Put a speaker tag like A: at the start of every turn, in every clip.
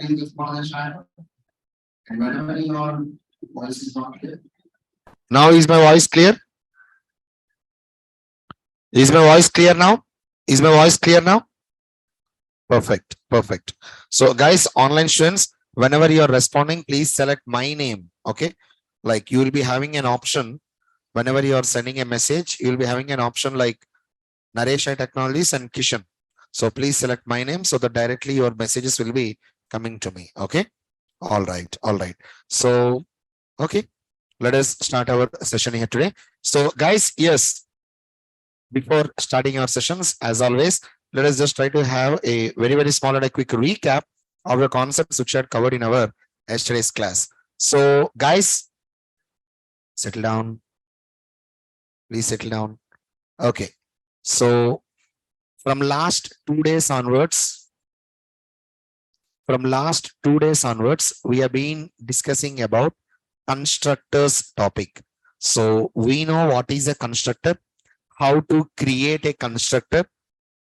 A: little smaller channel. And whenever your voice is not clear. Now is my voice clear? Is my voice clear now? Is my voice clear now? Perfect. Perfect. So guys, online students, whenever you are responding, please select my name. Okay. Like you will be having an option whenever you are sending a message, you will be having an option like Naresh Technologies and Kishan. So please select my name so that directly your messages will be coming to me. Okay. All right. All right. So, okay. Let us start our session here today. So guys, yes, before starting our sessions, as always, let us just try to have a very small and a quick recap of the concepts which are covered in our yesterday's class. So guys, settle down. Please settle down. Okay. So from last 2 days onwards, we have been discussing about constructors topic. So we know what is a constructor, how to create a constructor,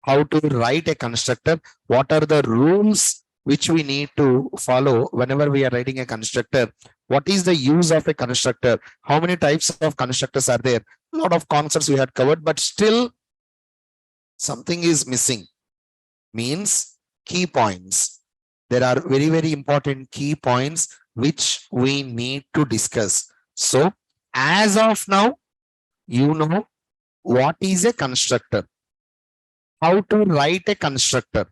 A: how to write a constructor, what are the rules which we need to follow whenever we are writing a constructor, what is the use of a constructor, how many types of constructors are there. A lot of concepts we had covered, but still something is missing, means key points. There are very important key points which we need to discuss. So as of now, you know what is a constructor, how to write a constructor,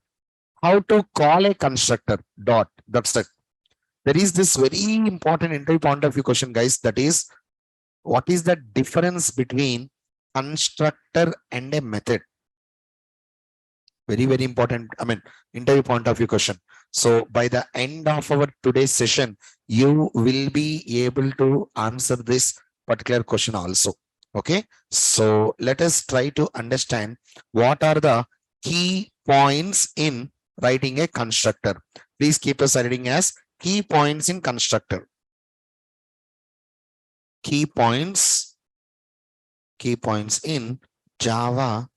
A: how to call a constructor, dot. That's it. There is this very important interview point of view question, guys. That is, what is the difference between constructor and a method? Very important, I mean, interview point of view question. So by the end of our today's session, you will be able to answer this particular question also. Okay. So let us try to understand what are the key points in writing a constructor. Please keep us writing as key points in constructor. Key points in Java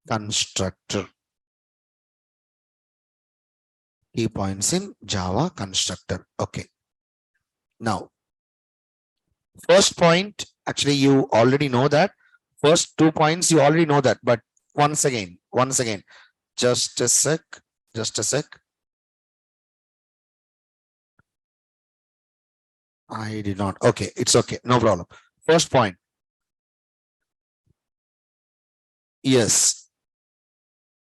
A: constructor. Key points in Java constructor. Okay. Now, first point, actually, you already know that. First 2 points, you already know that. But once again, just a sec. I did not. Okay, it's okay. No problem. First point. Yes.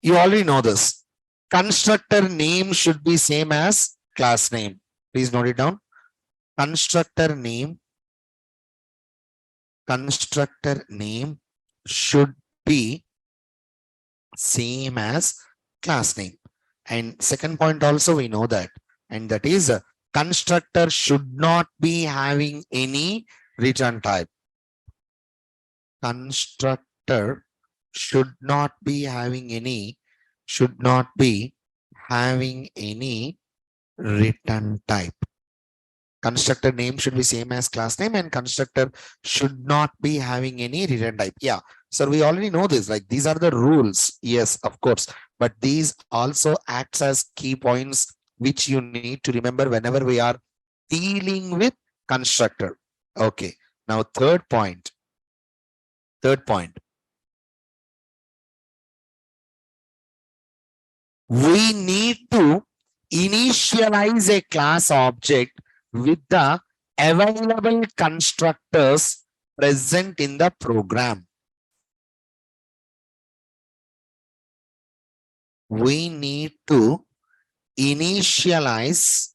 A: You already know this. Constructor name should be same as class name. Please note it down. Constructor name should be same as class name. And second point also we know that. And that is constructor should not be having any return type. Constructor should not be having any return type. Constructor name should be same as class name and constructor should not be having any return type. Yeah, so we already know this, like these are the rules. Yes, of course, but these also acts as key points which you need to remember whenever we are dealing with constructor. Okay, now third point. We need to initialize a class object with the available constructors present in the program. We need to initialize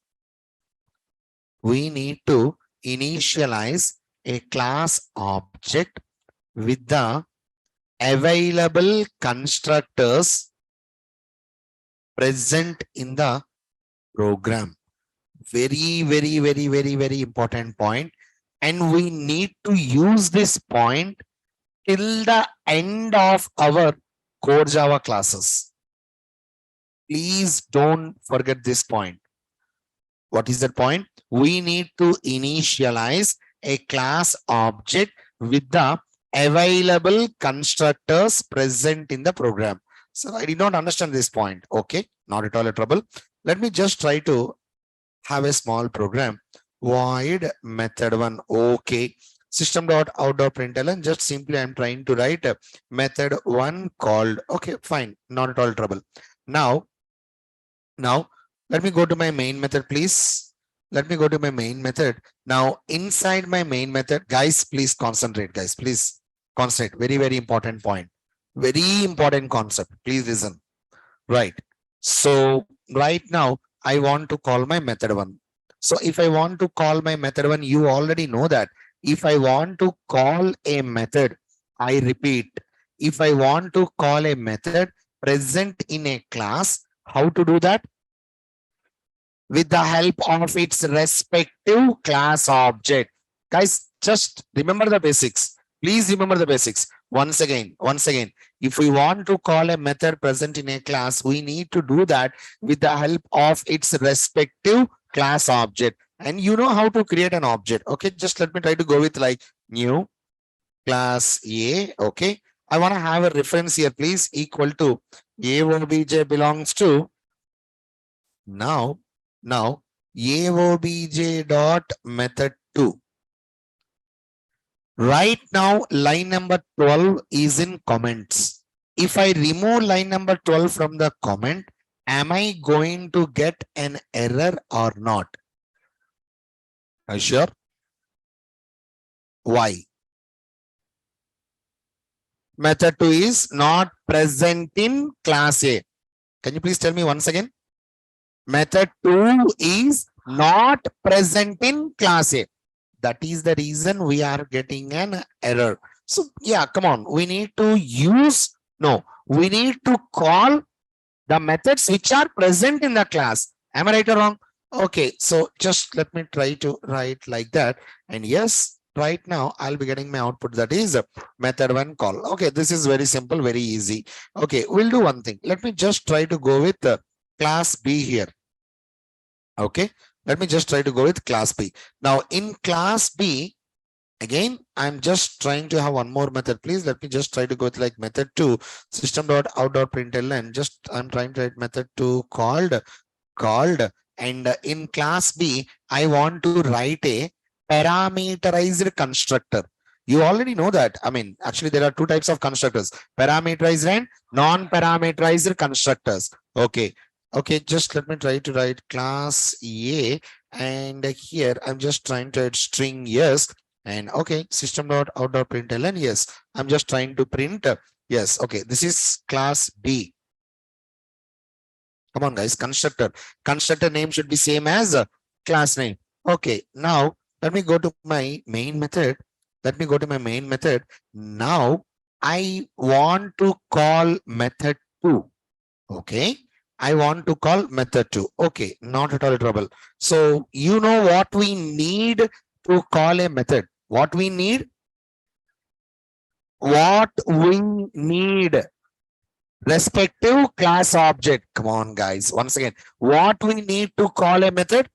A: a class object with the available constructors present in the program. Very important point, and we need to use this point till the end of our core Java classes. Please don't forget this point. What is that point? We need to initialize a class object with the available constructors present in the program. Sir, I did not understand this point. Okay, not at all a trouble. Let me just try to have a small program. Void method one. Okay. System dot out dot println. Just simply I'm trying to write a method one called. Okay, fine. Not at all trouble. Now, let me go to my main method, please. Let me go to my main method. Now, inside my main method, guys, please concentrate, guys. Please concentrate. Very, very important point. Very important concept. Please listen. Right. So right now, I want to call my method one. So if I want to call my method one, you already know that. If I want to call a method, I repeat, if I want to call a method present in a class, how to do that? With the help of its respective class object. Guys, just remember the basics. Please remember the basics. Once again, if we want to call a method present in a class, we need to do that with the help of its respective class object. And you know how to create an object. Okay, just let me try to go with like new class A. Okay, I want to have a reference here, please, equal to a obj belongs to now aobj dot method 2. Right now, line number 12 is in comments. If I remove line number 12 from the comment, am I going to get an error or not? Are you sure? Why? Method 2 is not present in class A. Can you please tell me once again? Method 2 is not present in class A. That is the reason we are getting an error. So yeah, come on. We need to we need to call the methods which are present in the class. Am I right or wrong? Okay, so just let me try to write like that. And yes, right now I'll be getting my output, that is method one call. Okay, this is very simple, very easy. Okay, we'll do one thing. Let me just try to go with class B here. Okay, let me just try to go with class B. Now in class B, again, I'm just trying to have one more method. Please let me just try to go with like method 2 system dot out dot println. Just I'm trying to write method 2 called and in class B, I want to write a parameterized constructor. You already know that. I mean, actually, there are two types of constructors: parameterized and non-parameterized constructors. Okay. Okay, just let me try to write class A, and here I'm just trying to add string yes, and okay, system dot out dot println yes. I'm just trying to print yes. Okay, this is class B. Come on, guys, constructor. Constructor name should be same as class name. Okay, now let me go to my main method. Let me go to my main method. Now I want to call method 2. Okay, I want to call method 2. Okay, not at all trouble. So you know what we need to call a method. What we need? What we need? Respective class object. Come on, guys. Once again, what we need to call a method?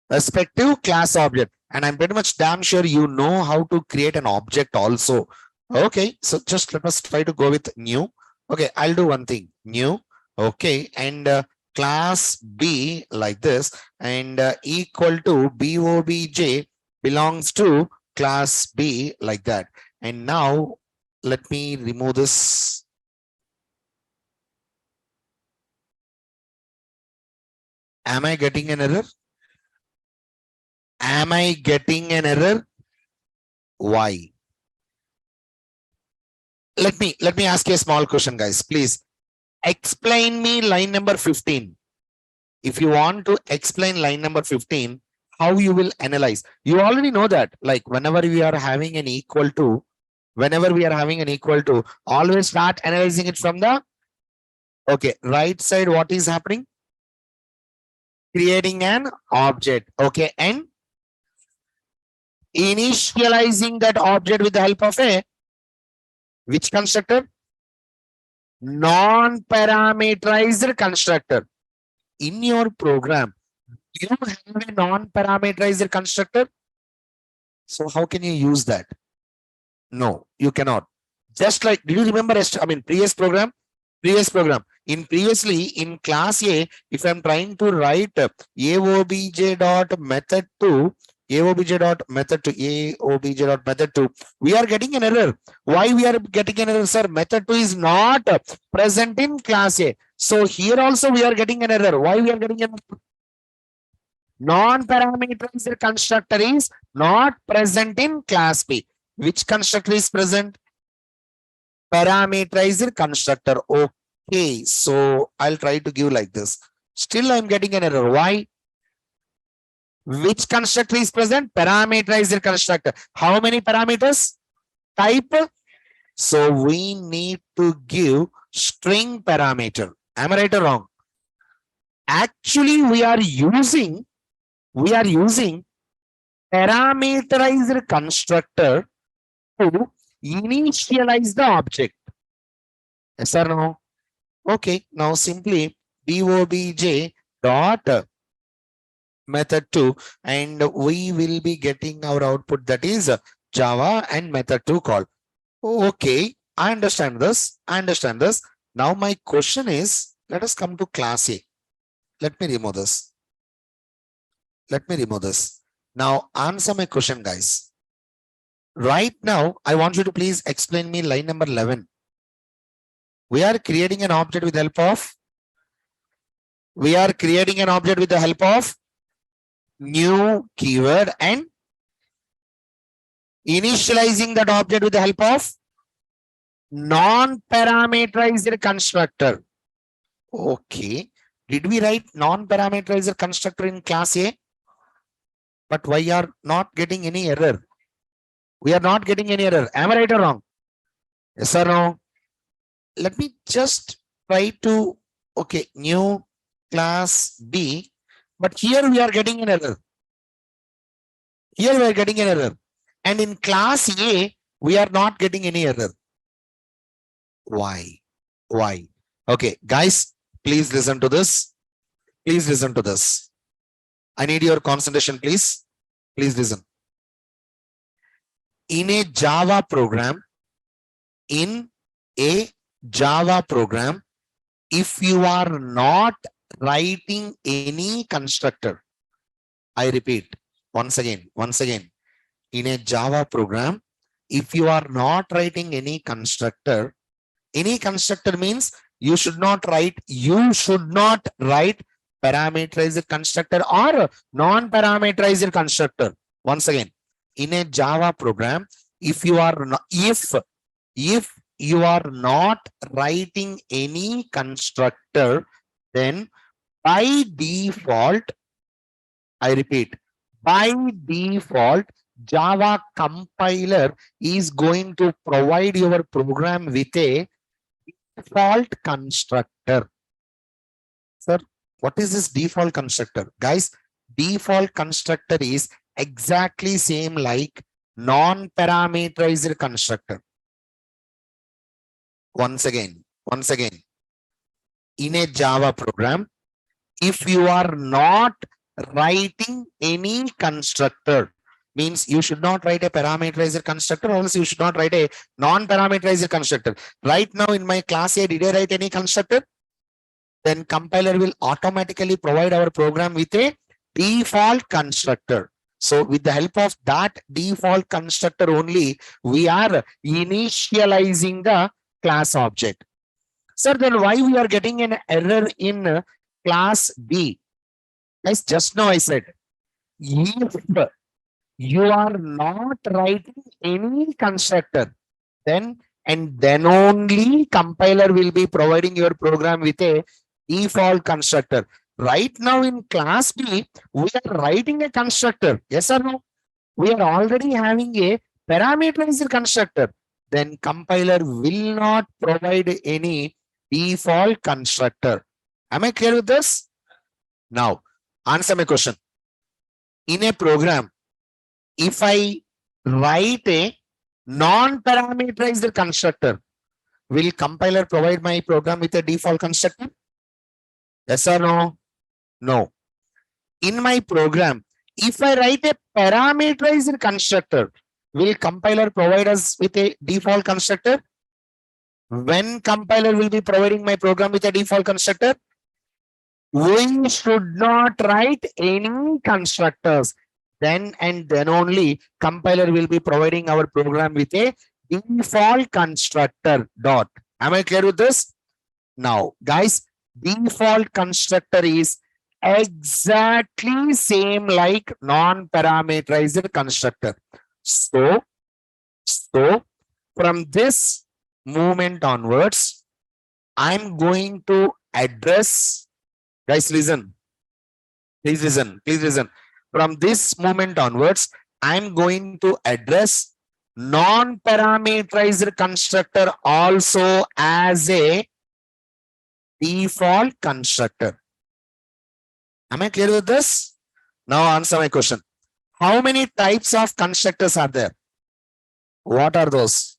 A: Respective class object. And I'm pretty much damn sure you know how to create an object also. Okay, so just let us try to go with new. Okay, I'll do one thing. New. Okay, and class B like this, and equal to BOBJ belongs to class B like that. And now let me remove this. Am I getting an error? Am I getting an error? Why? Let me ask you a small question, guys. Please explain me line number 15. If you want to explain line number 15, how you will analyze. You already know that, like whenever we are having an equal to, always start analyzing it from the okay right side. What is happening? Creating an object. Okay, and initializing that object with the help of a which constructor? Non-parameterized constructor. In your program, you have a non-parameterized constructor. So how can you use that? No, you cannot. Just like, did you remember, previous program? Previous program. In previously, in class A, if I'm trying to write AOBJ dot method to, AOBJ dot method to, AOBJ dot method to, we are getting an error. Why we are getting an error, sir? Method 2 is not present in class A. So here also we are getting an error. Why we are getting an error? Non-parameterized constructor is not present in class B. Which constructor is present? Parameterized constructor. Okay, so I'll try to give like this. Still, I'm getting an error. Why? Which constructor is present? Parameterized constructor. How many parameters? Type. So we need to give string parameter. Am I right or wrong? Actually, we are using parameterized constructor to initialize the object. Yes or no? Okay, now simply DOBJ dot method 2, and we will be getting our output, that is Java and method 2 call. Okay, I understand this. I understand this. Now my question is, let us come to class A. Let me remove this. Let me remove this. Now answer my question, guys. Right now, I want you to please explain me line number 11. We are creating an object with the help of, new keyword and initializing that object with the help of non-parameterized constructor. Okay. Did we write non-parameterized constructor in class A? But why are not getting any error? We are not getting any error. Am I right or wrong? Yes or no? Let me just try to, okay, new class B, but here we are getting an error. Here we are getting an error. And in class A, we are not getting any error. Why? Why? Okay, guys, please listen to this. Please listen to this. I need your concentration, please. Please listen. In a Java program, if you are not writing any constructor, I repeat once again, in a Java program, if you are not writing any constructor means you should not write parameterized constructor or non-parameterized constructor. Once again, in a Java program, if you are not writing any constructor, then by default, I repeat, by default, Java compiler is going to provide your program with a default constructor. Sir, what is this default constructor? Guys, default constructor is exactly same like non-parameterized constructor. Once again, in a Java program, if you are not writing any constructor, means you should not write a parameterized constructor, or else you should not write a non-parameterized constructor. Right now in my class A, did I write any constructor? Then compiler will automatically provide our program with a default constructor. So with the help of that default constructor only, we are initializing the class object. Sir, then why we are getting an error in class B? Guys, just now I said, if you are not writing any constructor, then only compiler will be providing your program with a default constructor. Right now in class B, we are writing a constructor. Yes or no? We are already having a parameterized constructor. Then compiler will not provide any default constructor. Am I clear with this? Now, answer my question. In a program, if I write a non-parameterized constructor, will compiler provide my program with a default constructor? Yes or no? No. In my program, if I write a parameterized constructor, will compiler provide us with a default constructor? When compiler will be providing my program with a default constructor, we should not write any constructors. Then and then only compiler will be providing our program with a default constructor dot. Am I clear with this? Now, guys, default constructor is exactly same like non-parameterized constructor. So from this moment onwards, I'm going to address, guys, listen, please listen, please listen. From this moment onwards, I'm going to address non-parameterized constructor also as a default constructor. Am I clear with this? Now answer my question. How many types of constructors are there? What are those?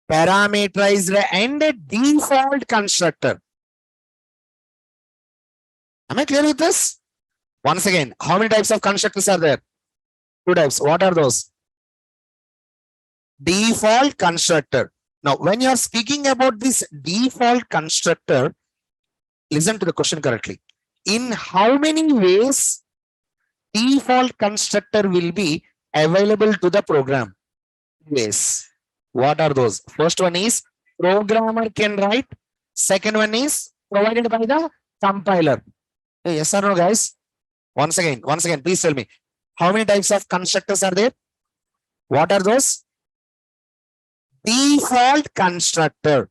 A: Parameterized and a default constructor. Am I clear with this? Once again, how many types of constructors are there? Two types. What are those? Default constructor. Now, when you are speaking about this default constructor, listen to the question correctly. In how many ways default constructor will be available to the program? Ways. What are those? First one is programmer can write. Second one is provided by the compiler. Hey, yes or no, guys? Once again, please tell me. How many types of constructors are there? What are those? Default constructor.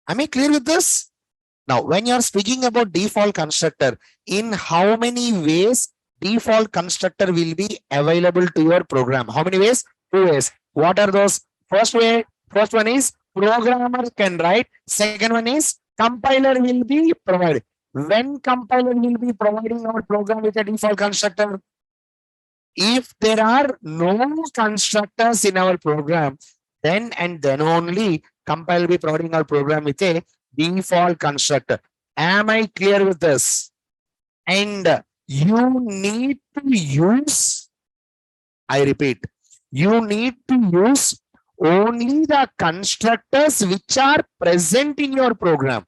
A: Am I clear with this? Now, when you are speaking about default constructor, in how many ways default constructor will be available to your program? How many ways? Two ways. What are those? First one is programmer can write. Second one is compiler will be provided. When compiler will be providing our program with a default constructor, if there are no constructors in our program, then and then only compiler will be providing our program with a default constructor. Am I clear with this? And you need to use, I repeat, you need to use only the constructors which are present in your program.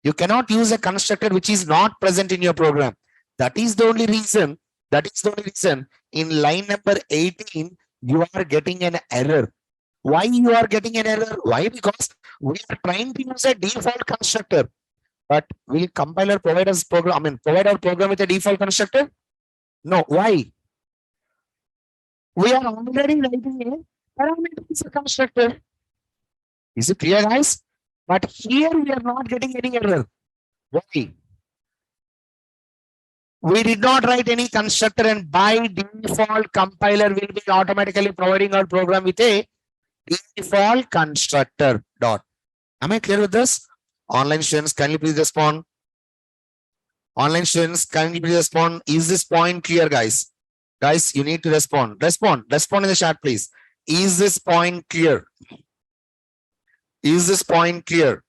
A: You cannot use a constructor which is not present in your program. That is the only reason. In line number 18, you are getting an error. Why you are getting an error? Why? Because we are trying to use a default constructor. But will compiler provide us program? Provide our program with a default constructor? No. Why? We are already writing a parameter constructor. Is it clear, guys? But here we are not getting any error. Why? We did not write any constructor, and by default, compiler will be automatically providing our program with a default constructor dot. Am I clear with this? Online students, can you please respond? Online students, can you please respond? Is this point clear, guys? Guys, you need to respond. Respond in the chat, please. Is this point clear? Is this point clear?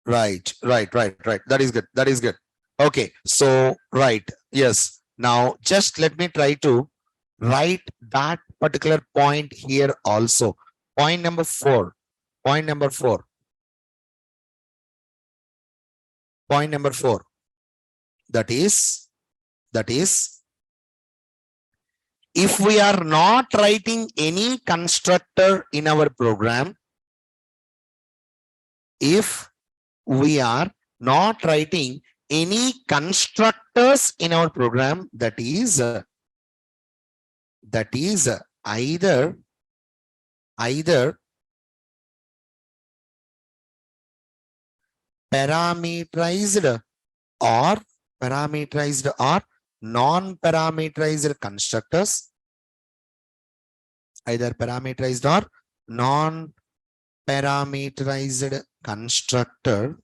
A: Right. That is good. Okay, so right. Yes. Now just let me try to write that particular point here also. Point number 4. Point number 4. That is, if we are not writing any constructor in our program, if we are not writing any constructors in our program, that is either parameterized or non-parameterized constructors, either parameterized or non-parameterized constructor,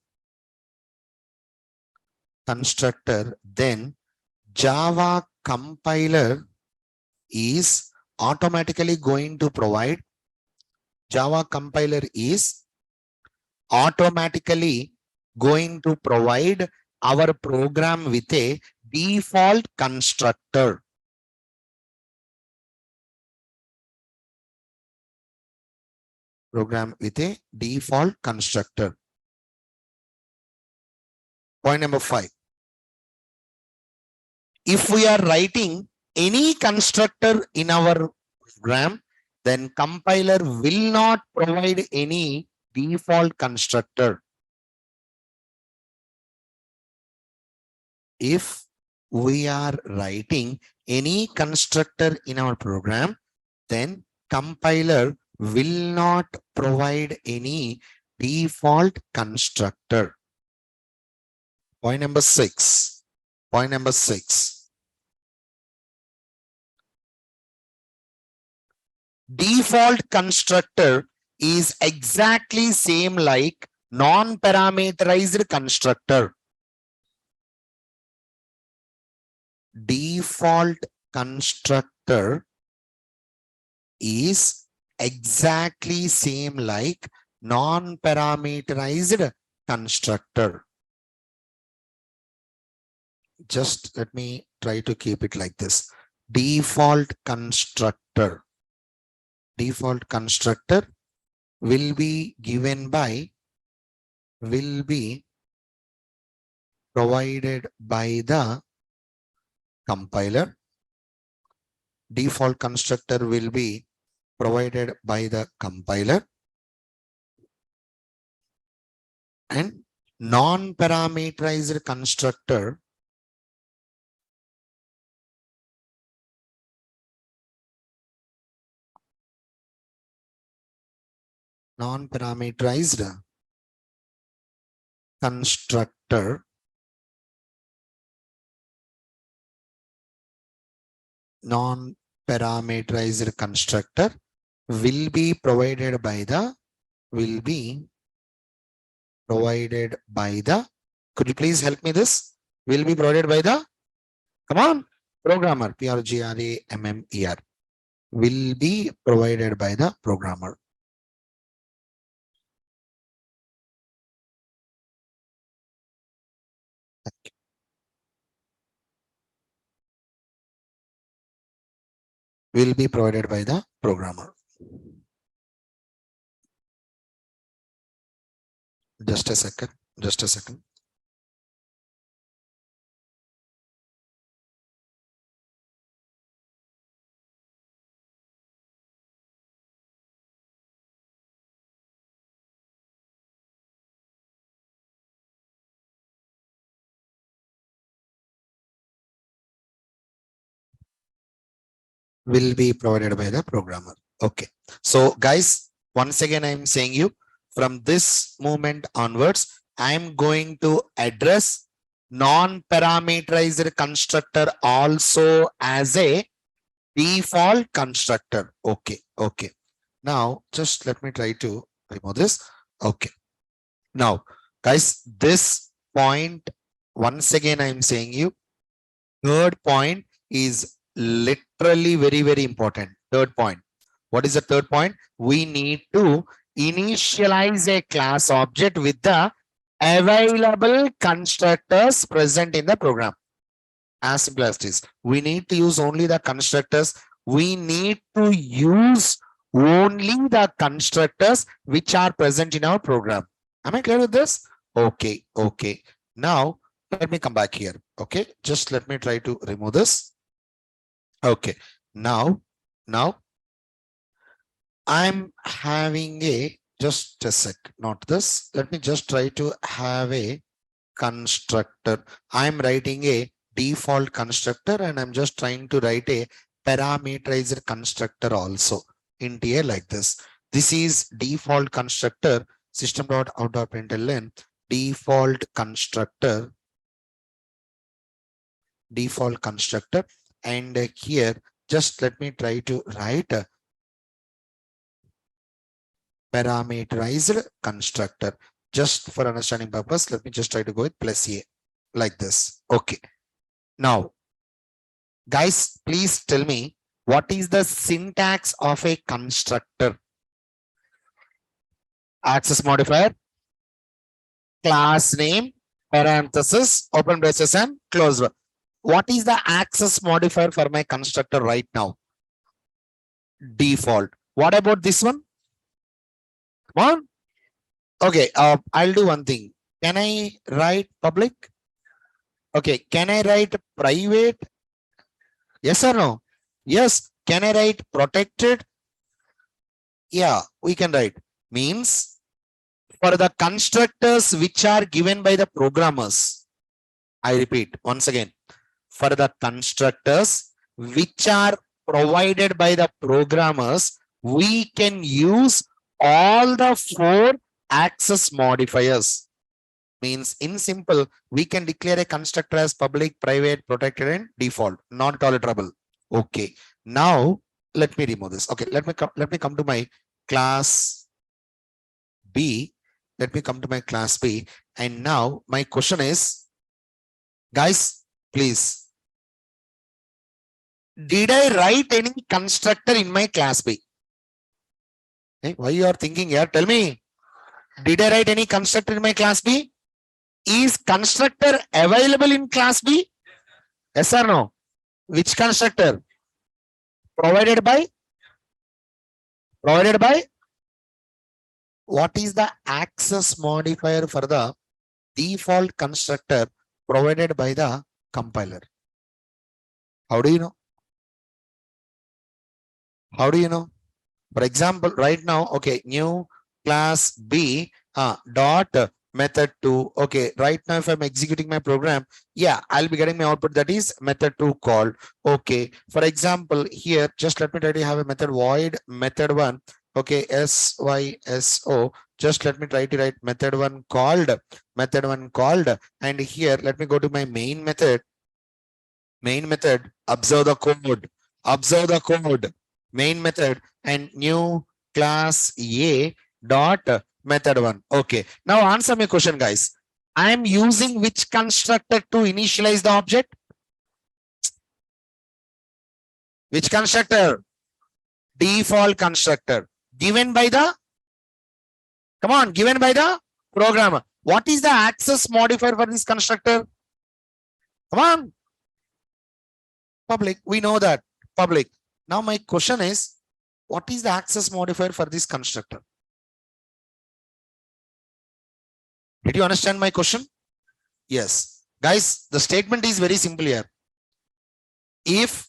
A: then Java compiler is automatically going to provide our program with a default constructor. Program with a default constructor. Point number 5. If we are writing any constructor in our program, then compiler will not provide any default constructor. If we are writing any constructor in our program, then compiler will not provide any default constructor. Point number 6. Point number 6. Default constructor is exactly same like non-parameterized constructor. Default constructor is exactly same like non-parameterized constructor. Just let me try to keep it like this. Default constructor will be given by, will be provided by the compiler. Default constructor will be provided by the compiler, and non-parameterized constructor non-parameterized constructor non-parameterized constructor will be provided by the could you please help me this? Will be provided by the, come on, programmer, programmer, will be provided by the programmer. Will be provided by the programmer. Just a second. Will be provided by the programmer. Okay. So guys, once again, I'm saying you from this moment onwards, I'm going to address non-parameterized constructor also as a default constructor. Okay. Okay. Now, just let me try to remove this. Okay. Now, guys, this point, once again, I'm saying you, third point is literally very, very important. Third point. What is the third point? We need to initialize a class object with the available constructors present in the program. As simple as this. We need to use only the constructors. We need to use only the constructors which are present in our program. Am I clear with this? Okay. Okay. Now, let me come back here. Okay. Just let me try to remove this. Okay. Now I'm having a, just a sec, not this. Let me just try to have a constructor. I'm writing a default constructor and I'm just trying to write a parameterized constructor also in here like this. This is default constructor system.out.println default constructor and here just let me try to write a parameterized constructor. Just for understanding purpose, let me just try to go with plus a like this. Okay. Now, guys, please tell me what is the syntax of a constructor? Access modifier, class name, parenthesis, open braces and close. What is the access modifier for my constructor right now? Default. What about this one? Come on. Okay, I'll do one thing. Can I write public? Okay, can I write private? Yes or no? Yes. Can I write protected? Yeah, we can write. Means for the constructors which are given by the programmers. I repeat once again. For the constructors which are provided by the programmers, we can use all the four access modifiers. Means in simple, we can declare a constructor as public, private, protected, and default. Not at all trouble. Okay. Now let me remove this. Okay, let me come to my class B. Let me come to my class B. And now my question is, guys, please. Did I write any constructor in my class B? Hey, why you are thinking here? Tell me. Did I write any constructor in my class B? Is constructor available in class B? Yes or no? Which constructor? Provided by? Provided by? What is the access modifier for the default constructor provided by the compiler? How do you know? How do you know? For example, right now, okay, new class B dot method 2. Okay, right now, if I'm executing my program, yeah, I'll be getting my output that is method 2 called. Okay, for example, here, just let me try to have a method void method 1. Okay, SYSO. Just let me try to write method 1 called, and here, let me go to my main method, observe the code, main method, and new class A dot method 1. Okay, now answer my question, guys. I am using which constructor to initialize the object? Which constructor? Default constructor given by the, come on, given by the programmer. What is the access modifier for this constructor? Come on, public. We know that public. Now my question is, what is the access modifier for this constructor? Did you understand my question? Yes. Guys, the statement is very simple here. If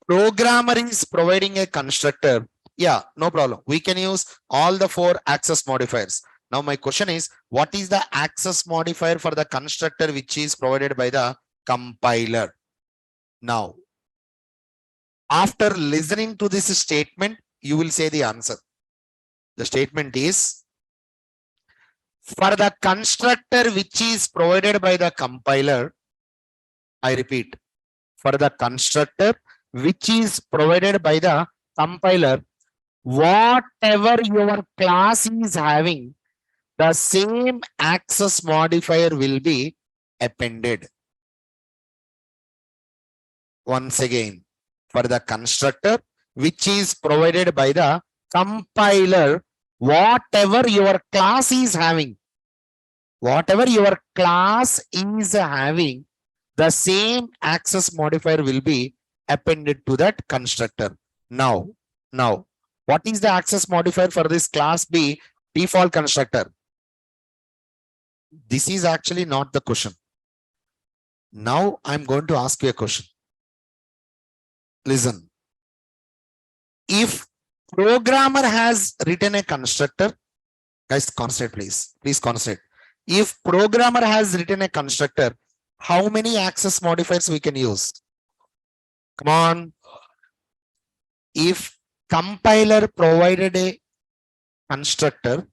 A: programmer is providing a constructor, yeah, no problem. We can use all the four access modifiers. Now my question is, what is the access modifier for the constructor which is provided by the compiler? Now, after listening to this statement, you will say the answer. The statement is, for the constructor which is provided by the compiler, I repeat, for the constructor which is provided by the compiler, whatever your class is having, the same access modifier will be appended. Once again, for the constructor which is provided by the compiler, whatever your class is having, the same access modifier will be appended to that constructor. Now, what is the access modifier for this class B default constructor? This is actually not the question. Now I'm going to ask you a question. Listen. If programmer has written a constructor, guys, concentrate, please. Please concentrate. If programmer has written a constructor, how many access modifiers we can use? Come on. If compiler provided a constructor,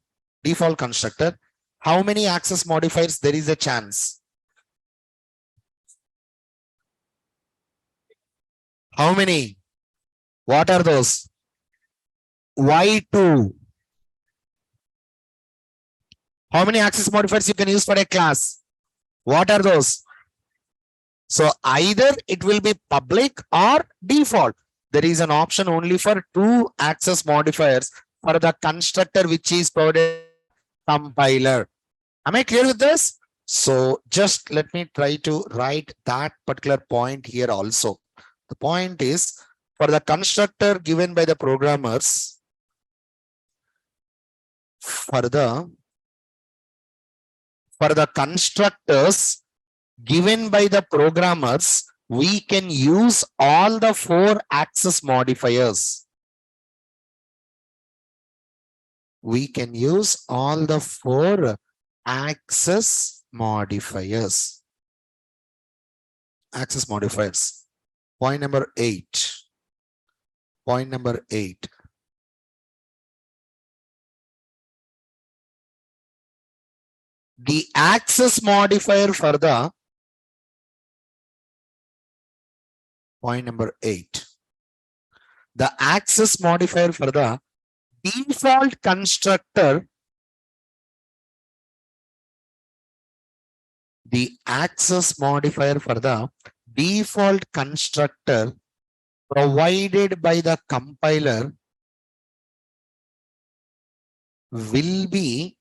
A: default constructor, how many access modifiers there is a chance? How many? What are those? Y2. How many access modifiers you can use for a class? What are those? So either it will be public or default. There is an option only for two access modifiers for the constructor which is provided compiler. Am I clear with this? So just let me try to write that particular point here also. The point is, for the constructor given by the programmers, for the constructors given by the programmers, we can use all the 4 access modifiers. We can use all the 4 access modifiers. Access modifiers. Point number 8. Point number 8. The access modifier for the point number 8. The access modifier for the default constructor. The access modifier for the default constructor provided by the compiler will be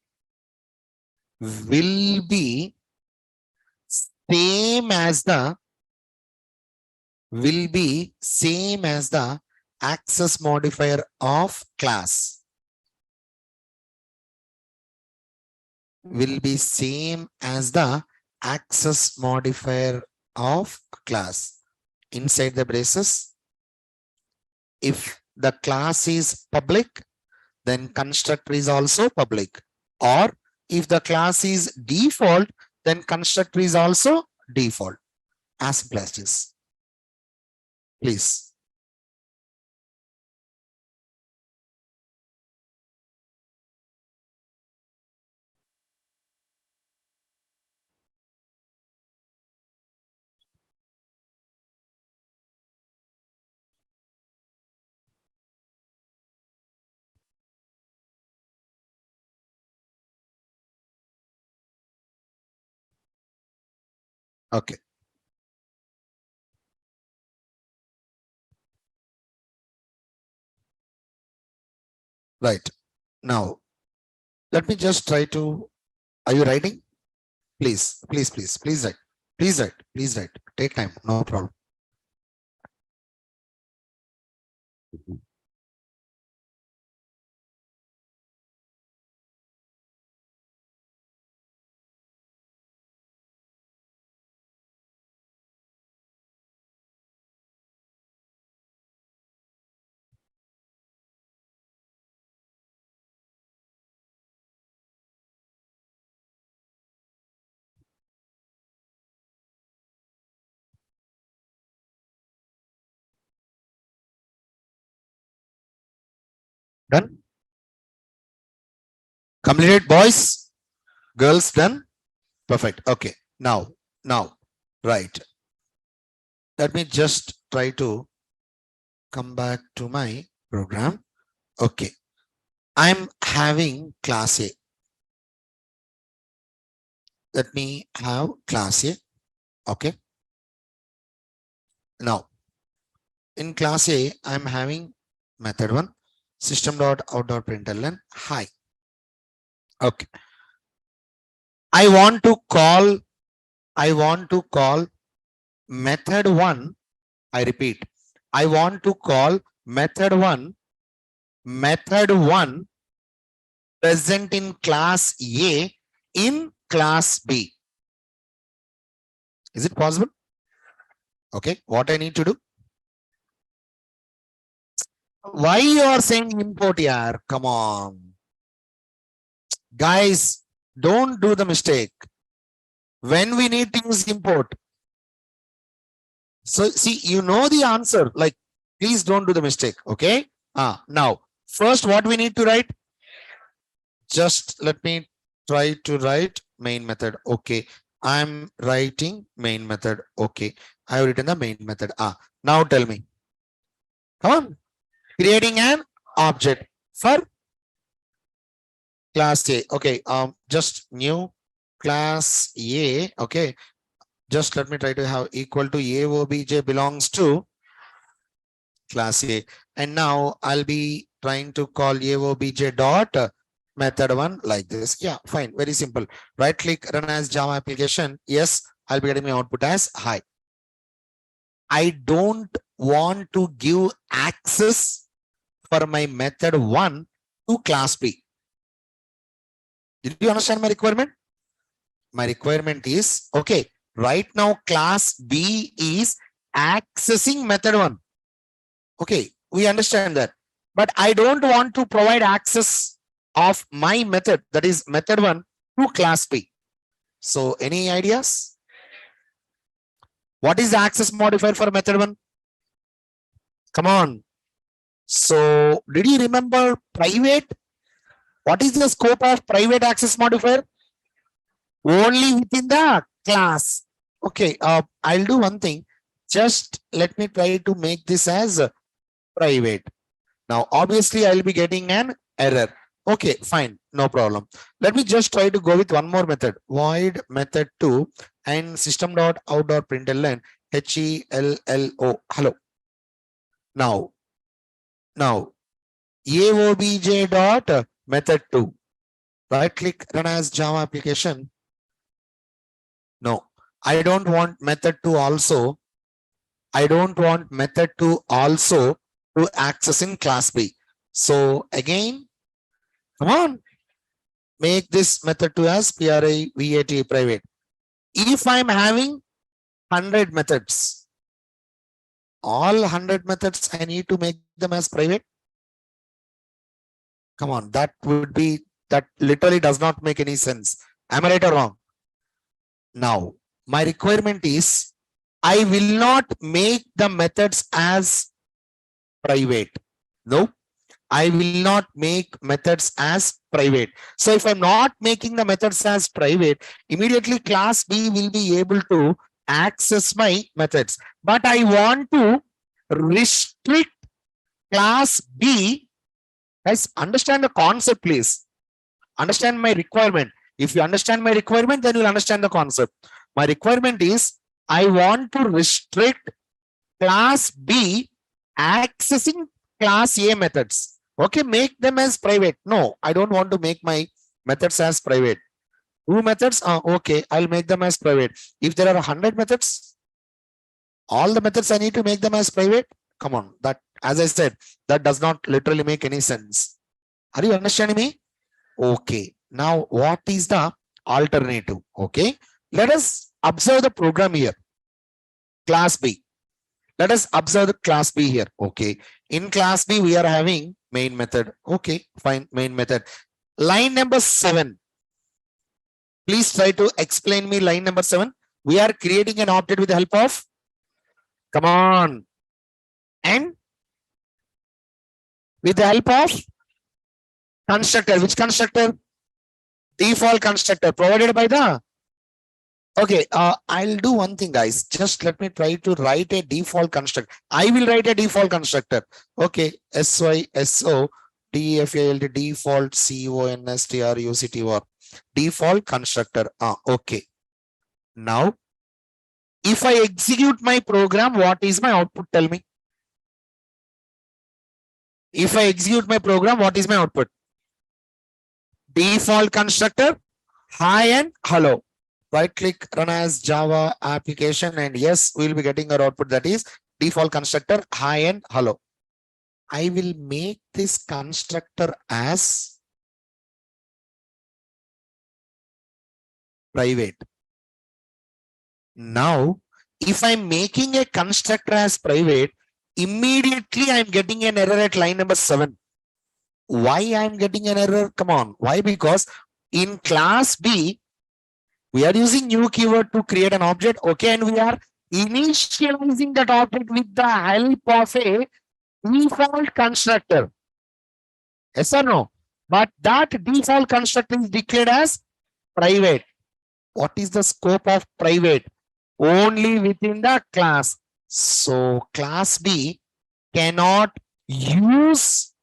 A: same as the access modifier of class. Will be same as the access modifier of class. Inside the braces, if the class is public, then constructor is also public. Or if the class is default, then constructor is also default. As simple as this. Please. Okay. Right. Now, let me just try to, are you writing? Please write. Please write. Take time, no problem. Done? Completed, boys? Girls, done? Perfect. Okay. Now, right. Let me just try to come back to my program. Okay. I'm having class A. Let me have class A. Okay. Now, in class A, I'm having method 1, system.out.println hi. Okay. I want to call method 1. I repeat, I want to call method 1 present in class A in class B. Is it possible? Okay, what I need to do? Why you are saying import here? Come on. Guys, don't do the mistake. When we need to use import. So see, you know the answer. Like, please don't do the mistake. Okay. Now, first what we need to write? Just let me try to write main method. Okay. I'm writing main method. Okay. I have written the main method. Now tell me. Come on. Creating an object for class A. Okay. Just new class A. Okay. Just let me try to have equal to AOBJ belongs to class A. And now I'll be trying to call AOBJ dot method 1 like this. Yeah, fine. Very simple. Right click, run as Java application. Yes, I'll be getting my output as hi. I don't want to give access for my method 1 to class B. Did you understand my requirement? My requirement is, okay, right now class B is accessing method 1. Okay, we understand that. But I don't want to provide access of my method, that is method 1, to class B. So any ideas? What is the access modifier for method 1? Come on. So did you remember private? What is the scope of private access modifier? Only within the class. Okay, I'll do one thing. Just let me try to make this as private. Now, obviously, I'll be getting an error. Okay, fine, no problem. Let me just try to go with one more method. Void method 2 and system.out.println HELLO. Hello. Now, AOBJ dot method 2. Right click, run as Java application. No, I don't want method 2 also. I don't want method 2 also to access in class B. So again, come on, make this method 2 as private private. If I'm having 100 methods, all 100 methods, I need to make them as private. Come on, that literally does not make any sense. Am I right or wrong? Now, my requirement is I will not make the methods as private. No, I will not make methods as private. So if I'm not making the methods as private, immediately class B will be able to access my methods. But I want to restrict class B. Guys, understand the concept, please. Understand my requirement. If you understand my requirement, then you'll understand the concept. My requirement is I want to restrict class B accessing class A methods. Okay, make them as private. No, I don't want to make my methods as private. 2 methods, okay, I'll make them as private. If there are 100 methods, all the methods I need to make them as private. Come on, that, as I said, that does not literally make any sense. Are you understanding me? Okay, now what is the alternative? Okay, let us observe the program here. Class B. Let us observe the class B here. Okay, in class B, we are having main method. Okay, fine, main method. Line number 7. Please try to explain me line number 7. We are creating an object with the help of, come on, and with the help of constructor. Which constructor? Default constructor provided by the. Okay, I'll do one thing, guys. Just let me try to write a default constructor. I will write a default constructor. Okay, SYSO DEFALT default CONSTRUCTOR default constructor. Okay. Now, if I execute my program, what is my output? Tell me. If I execute my program, what is my output? Default constructor, hi and hello. Right click, run as Java application, and yes, we'll be getting our output, that is default constructor, hi and hello. I will make this constructor as private. Now, if I'm making a constructor as private, immediately I'm getting an error at line number 7. Why I'm getting an error? Come on. Why? Because in class B, we are using new keyword to create an object. Okay, and we are initializing that object with the help of a default constructor. Yes or no? But that default constructor is declared as private. What is the scope of private? Only within the class. So class B cannot use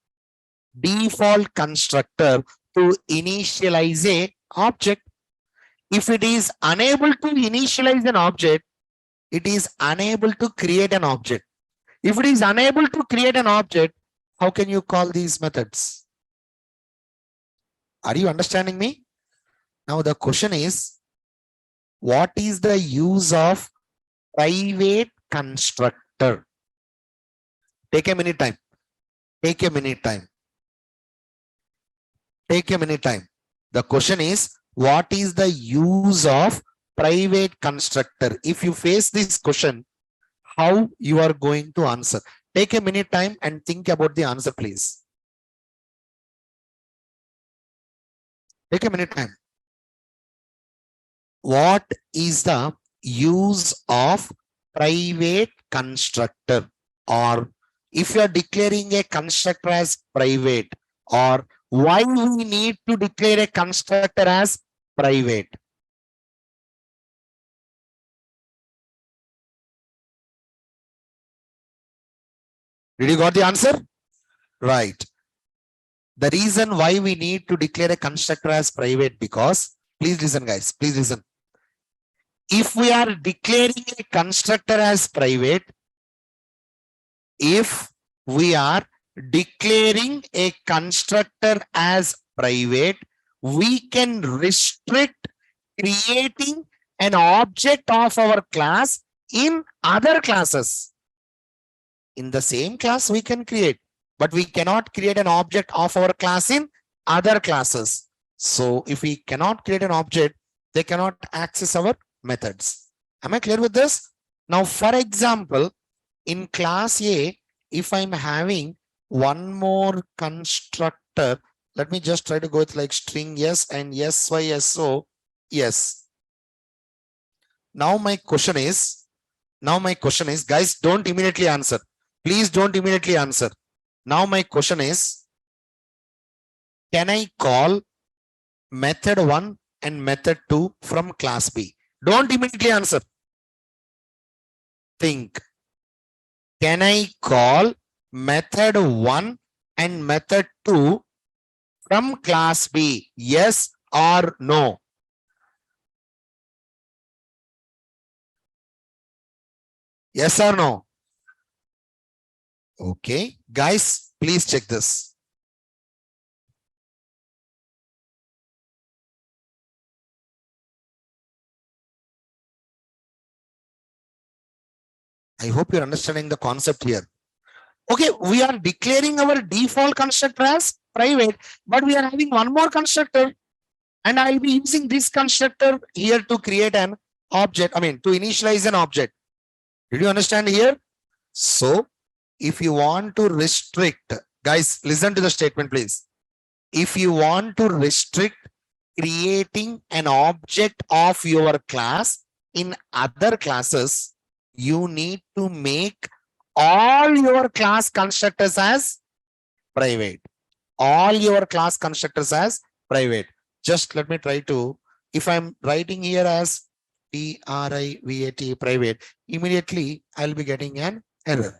A: default constructor to initialize a object. If it is unable to initialize an object, it is unable to create an object. If it is unable to create an object, how can you call these methods? Are you understanding me? Now the question is, what is the use of private constructor? Take a minute time. Take a minute time. Take a minute time. The question is, what is the use of private constructor? If you face this question, how you are going to answer? Take a minute time and think about the answer, please. Take a minute time. What is the use of private constructor? Or if you are declaring a constructor as private, or why we need to declare a constructor as private? Did you got the answer? Right. The reason why we need to declare a constructor as private, because please listen guys, please listen. If we are declaring a constructor as private, if we are declaring a constructor as private, we can restrict creating an object of our class in other classes. In the same class we can create, but we cannot create an object of our class in other classes. So if we cannot create an object, they cannot access our methods. Am I clear with this? Now, for example, in class A, if I'm having one more constructor, let me just try to go with like string yes and SYSO, yes. Now my question is, guys, don't immediately answer. Please don't immediately answer. Now my question is, can I call method 1 and method 2 from class B? Don't immediately answer. Think. Can I call method 1 and method 2 from class B? Yes or no? Yes or no? Okay, guys, please check this. I hope you're understanding the concept here. Okay, we are declaring our default constructor as private, but we are having one more constructor, and I'll be using this constructor here to create an object, to initialize an object. Did you understand here? So if you want to restrict, guys, listen to the statement, please. If you want to restrict creating an object of your class in other classes, you need to make all your class constructors as private. All your class constructors as private. Just let me try to, if I'm writing here as private private, immediately I'll be getting an error.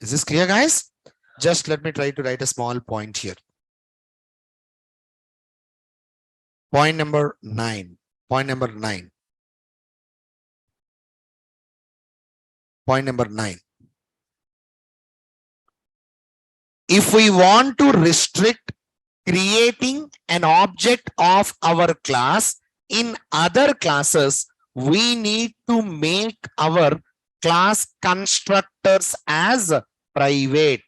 A: Is this clear, guys? Just let me try to write a small point here. Point number 9. Point number 9. Point number 9. If we want to restrict creating an object of our class in other classes, we need to make our class constructors as private.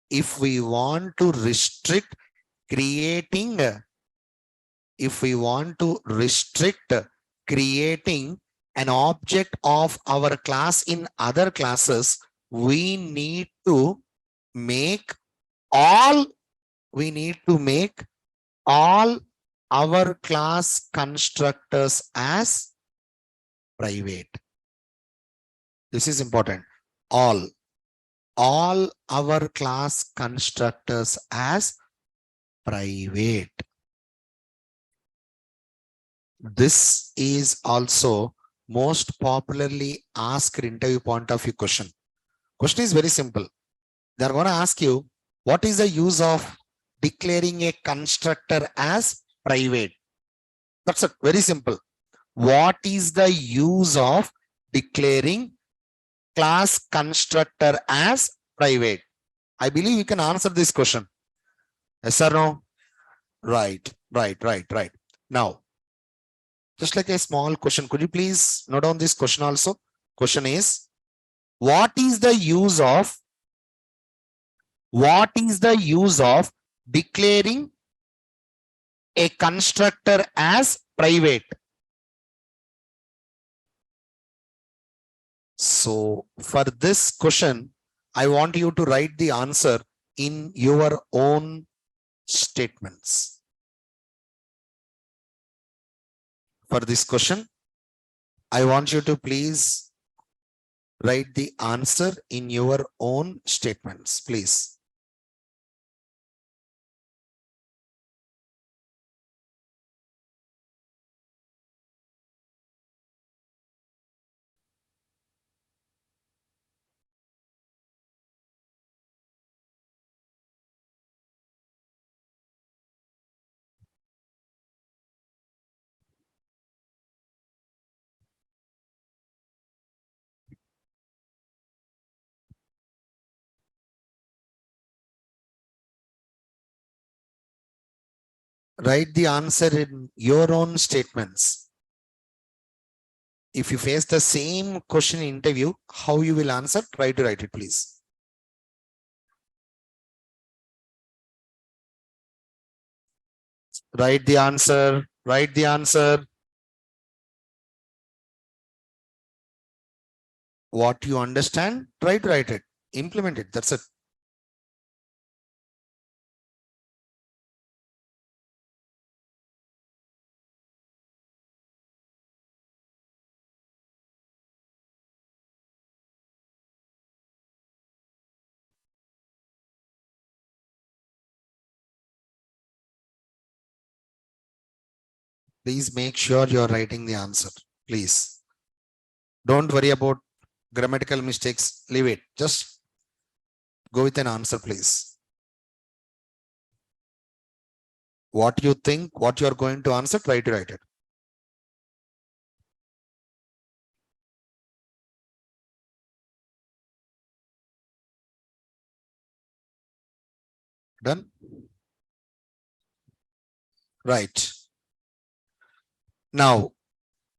A: If we want to restrict creating, an object of our class in other classes, we need to make all our class constructors as private. This is important. All our class constructors as private. This is also most popularly asked interview point of view question. Question is very simple. They're going to ask you, what is the use of declaring a constructor as private? That's it. Very simple. What is the use of declaring class constructor as private? I believe you can answer this question. Yes or no? Right. Now, just like a small question, could you please note down this question also? Question is, what is the use of What is the use of declaring a constructor as private? So for this question, I want you to write the answer in your own statements. For this question, I want you to please write the answer in your own statements, please. Write the answer in your own statements. If you face the same question in interview, how you will answer, try to write it, please. Write the answer, write the answer. What you understand, try to write it, implement it, that's it. Please make sure you're writing the answer, please. Don't worry about grammatical mistakes, leave it. Just go with an answer, please. What you think, what you're going to answer, try to write it. Done? Right. Now,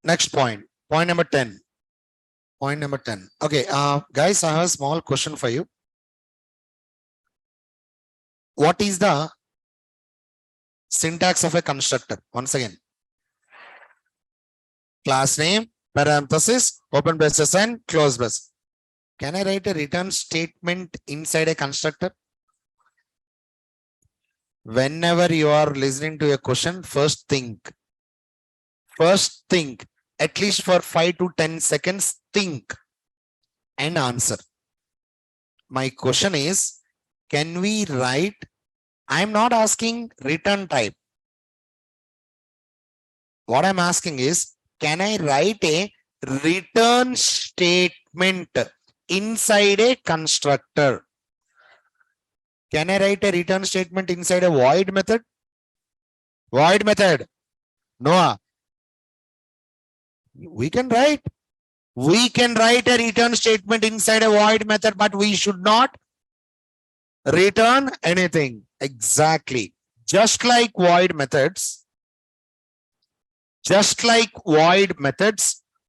A: next point, point number 10. Point number 10. Okay, guys, I have a small question for you. What is the syntax of a constructor? Once again, class name, parenthesis, open braces and close braces. Can I write a return statement inside a constructor? Whenever you are listening to a question, first think, at least for 5 to 10 seconds, think and answer. My question is, can we write, I'm not asking return type. What I'm asking is, can I write a return statement inside a constructor? Can I write a return statement inside a void method? Void method. No. We can write a return statement inside a void method, but we should not return anything. Exactly. Just like void methods,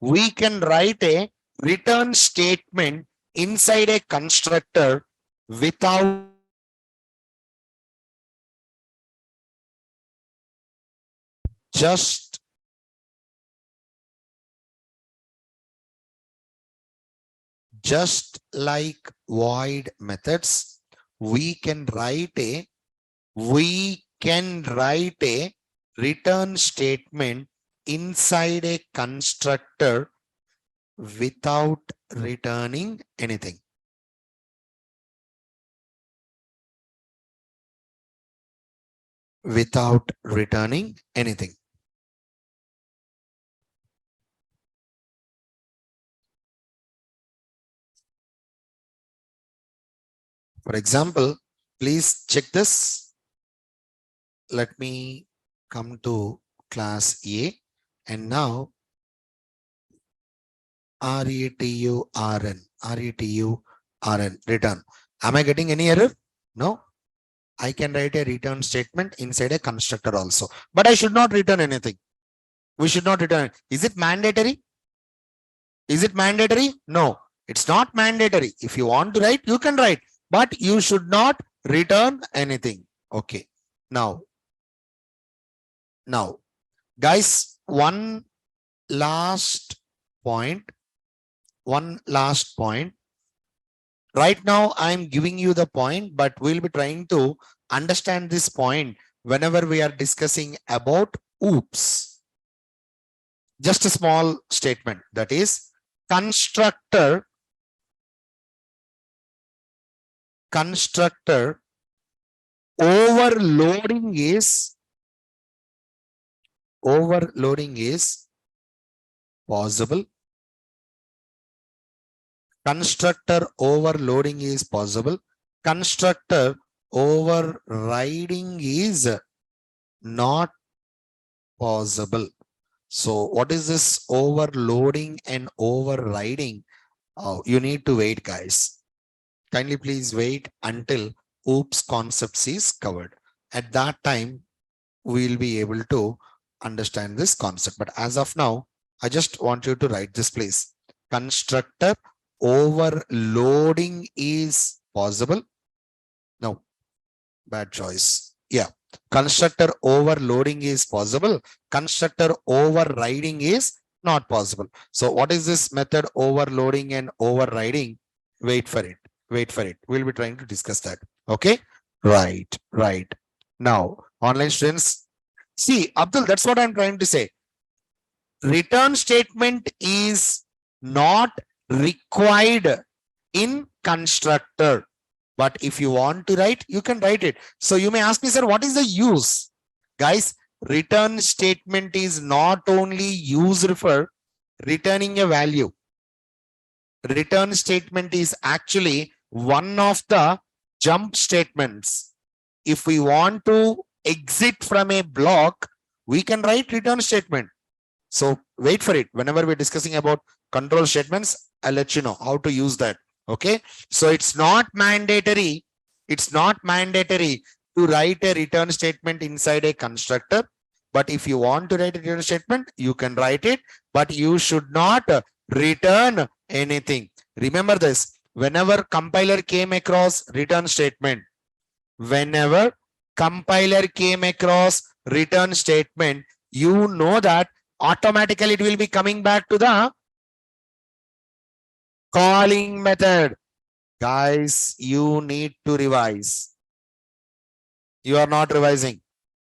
A: we can write a return statement inside a constructor without just like void methods, we can write a return statement inside a constructor without returning anything. Without returning anything. For example, please check this. Let me come to class A and now return, return. Am I getting any error? No. I can write a return statement inside a constructor also, but I should not return anything. We should not return. Is it mandatory? Is it mandatory? No, it's not mandatory. If you want to write, you can write, but you should not return anything. Okay. Now, guys, one last point. One last point. Right now, I'm giving you the point, but we'll be trying to understand this point whenever we are discussing about oops. Just a small statement, that is constructor overloading is possible. Constructor overloading is possible. Constructor overriding is not possible. So what is this overloading and overriding? Oh, you need to wait, guys. Kindly please wait until oops concepts is covered. At that time, we'll be able to understand this concept. But as of now, I just want you to write this, please. Constructor overloading is possible. No, bad choice. Yeah. Constructor overloading is possible. Constructor overriding is not possible. So what is this method, overloading and overriding? Wait for it. Wait for it. We'll be trying to discuss that. Okay. Right. Now, online students, see, Abdul, that's what I'm trying to say. Return statement is not required in constructor. But if you want to write, you can write it. So you may ask me, sir, what is the use? Guys, return statement is not only used for returning a value. Return statement is actually one of the jump statements. If we want to exit from a block, we can write return statement. So wait for it. Whenever we're discussing about control statements, I'll let you know how to use that. Okay. So it's not mandatory. It's not mandatory to write a return statement inside a constructor. But if you want to write a return statement, you can write it, but you should not return anything. Remember this, whenever compiler came across return statement, whenever compiler came across return statement, you know that automatically it will be coming back to the calling method. Guys, you need to revise. You are not revising.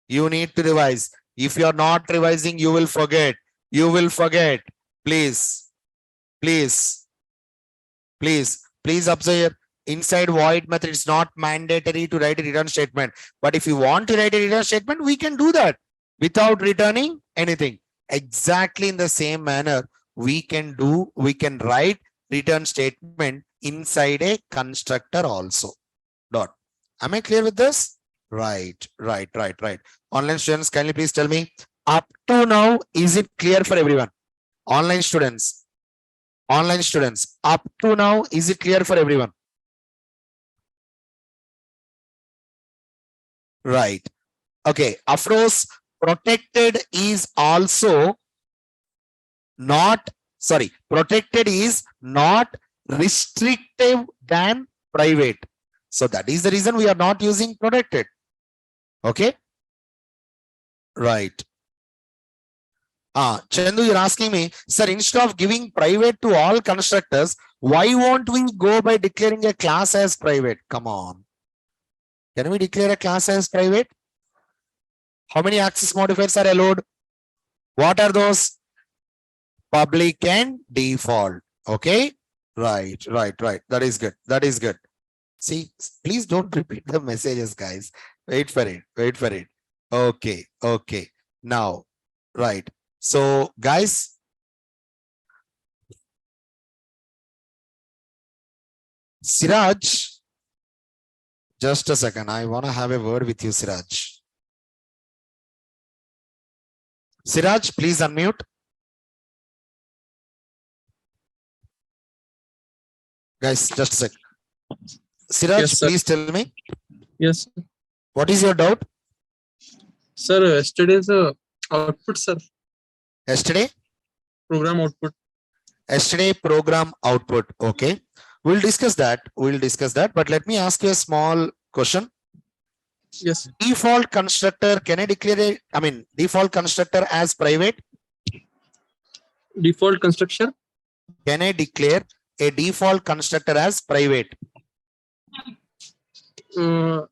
A: You need to revise. If you are not revising, you will forget. You will forget. Please observe here. Inside void method, it's not mandatory to write a return statement. But if you want to write a return statement, we can do that without returning anything. Exactly in the same manner, we can write return statement inside a constructor also. Dot. Am I clear with this? Right. Online students, kindly please tell me, up to now, is it clear for everyone? Online students, up to now, is it clear for everyone? Right. Okay. Afros, protected is also not, protected is not restrictive than private. So that is the reason we are not using protected. Okay. Right. Chandu, you're asking me, sir, instead of giving private to all constructors, why won't we go by declaring a class as private? Come on. Can we declare a class as private? How many access modifiers are allowed? What are those? Public and default. Okay. Right. That is good. See, please don't repeat the messages, guys. Wait for it. Okay. Now, right. So, guys, Siraj, just a second. I want to have a word with you, Siraj. Siraj, please unmute. Guys, just a second. Siraj, yes, please tell me.
B: Yes.
A: What is your doubt?
B: Sir, yesterday's output, sir.
A: Yesterday?
B: Program output.
A: Yesterday program output. Okay. We'll discuss that. But let me ask you a small question?
B: Yes.
A: Default constructor, can I declare default constructor as private?
B: Default construction.
A: Can I declare a default constructor as private?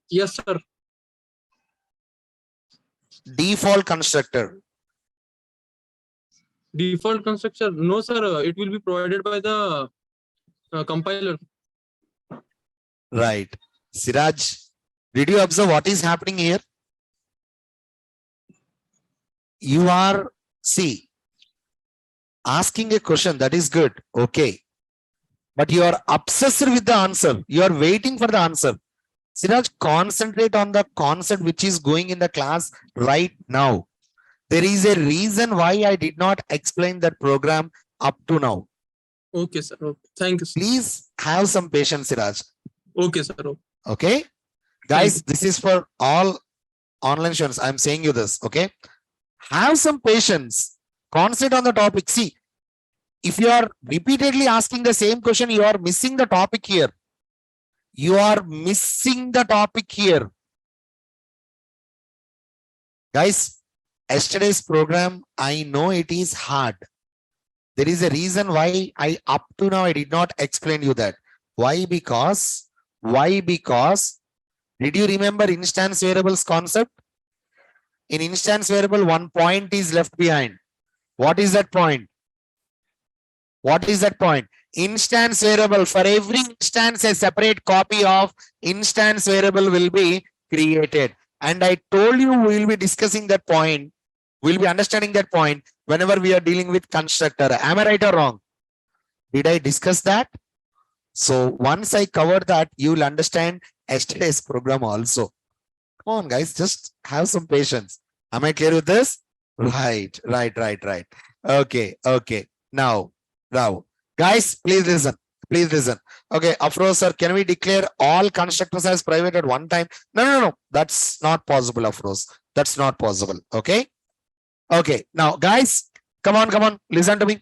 B: Yes, sir.
A: Default constructor.
B: Default construction. No, sir. It will be provided by the compiler.
A: Right. Siraj, did you observe what is happening here? You are, see, asking a question, that is good. Okay. But you are obsessed with the answer. You are waiting for the answer. Siraj, concentrate on the concept which is going in the class right now. There is a reason why I did not explain that program up to now.
B: Okay, sir. Okay. Thank you, sir.
A: Please have some patience, Siraj.
B: Okay, sir. Okay.
A: Okay. Guys, this is for all online students. I'm saying you this. Okay. Have some patience. Concentrate on the topic. See, if you are repeatedly asking the same question, you are missing the topic here. You are missing the topic here. Guys, yesterday's program, I know it is hard. There is a reason why I up to now I did not explain you that. Why? Because did you remember instance variables concept? In instance variable, one point is left behind. What is that point? What is that point? Instance variable. For every instance, a separate copy of instance variable will be created. And I told you we will be discussing that point. We'll be understanding that point whenever we are dealing with constructor. Am I right or wrong? Did I discuss that? So once I cover that, you will understand yesterday's program also. Come on, guys, just have some patience. Am I clear with this? Right. Okay. Now, guys, please listen. Okay, Afroz sir, can we declare all constructors as private at one time? No. That's not possible, Afroz. That's not possible. Okay. Now, guys, come on. Listen to me,